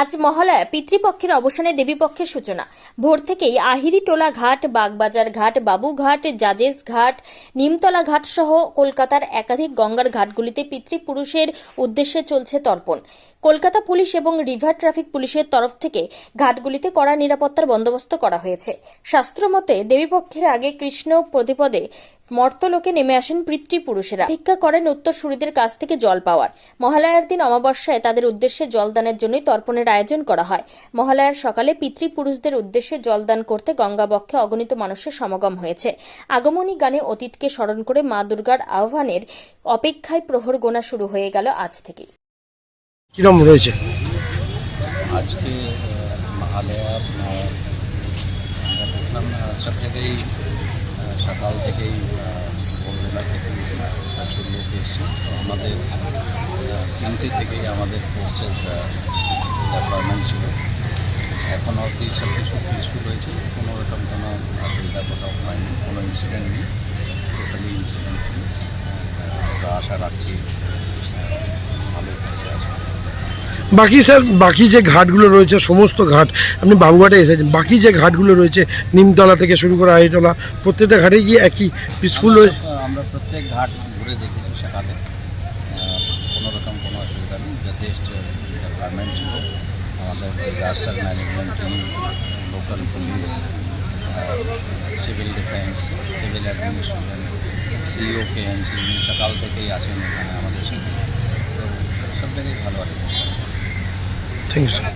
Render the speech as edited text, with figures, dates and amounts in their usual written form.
আজ মহালয়া পিতৃপক্ষের অবসানে দেবীপক্ষের সূচনা। ভোর থেকেই আহিরিটোলা ঘাট, বাগবাজার ঘাট, বাবুঘাট, জাজেস ঘাট, নিমতলা ঘাট সহ কলকাতার একাধিক গঙ্গার ঘাটগুলিতে পিতৃপুরুষের উদ্দেশ্যে চলছে তর্পণ। কলকাতা পুলিশ এবং রিভার ট্রাফিক পুলিশের তরফ থেকে ঘাটগুলিতে কড়া নিরাপত্তার বন্দোবস্ত করা হয়েছে। শাস্ত্রমতে দেবীপক্ষের আগে কৃষ্ণ প্রতিপদে মর্তলোকে নেমে আসেন পিতৃপুরুষেরা। ভিক্ষা করেন উত্তরসূরিদের কাছ থেকে জল পাওয়ার। মহালয়ার দিন অমাবস্যায় তাদের উদ্দেশ্যে জলদানের জন্যই তর্পণের আয়োজন করা হয়। মহালয়ার সকালে পিতৃপুরুষদের উদ্দেশ্যে জলদান করতে গঙ্গাবক্ষে অগণিত মানুষের সমাগম হয়েছে। আগমনী গানে অতীতকে স্মরণ করে মা দুর্গার আহ্বানের অপেক্ষায় প্রহর গোনা শুরু হয়ে গেল আজ থেকেই। কিরম রয়েছে আজকে মহালয়া আমরা দেখলাম সব জায়গায় সকাল থেকেই ভোরবেলা থেকেই প্রচুর লোক এসছে। তো আমাদের 3টে থেকেই আমাদের ফোর্সের ডেপ্লয়মেন্ট ছিল। এখন অবধি সব কিছু পিসফুল হয়েছে, কোনো রকম কোনো অসুবিধা কোথাও হয়নি, কোনো ইনসিডেন্ট নেই, টোটালি ইনসিডেন্ট নেই। আমরা আশা রাখছি ভালো থাকবে। বাকি স্যার, বাকি যে ঘাটগুলো রয়েছে সমস্ত ঘাট, আপনি বাবুঘাটে এসেছেন, বাকি যে ঘাটগুলো রয়েছে নিমতলা থেকে শুরু করে আহিটোলা, প্রত্যেকটা ঘাটে গিয়ে একই পিসফুল রয়েছে? আমরা প্রত্যেক ঘাট ঘুরে দেখেছি সকালে, কোনো রকম কোনো অসুবিধা নেই। যথেষ্ট ডিপার্টমেন্ট ছিল, আমাদের disaster management team, local police, civil defence, civil administration, CEO KMC সকাল থেকেই আছেন এখানে আমাদের সাথে। তো সব জায়গায় ভালো আছে। Thank you sir.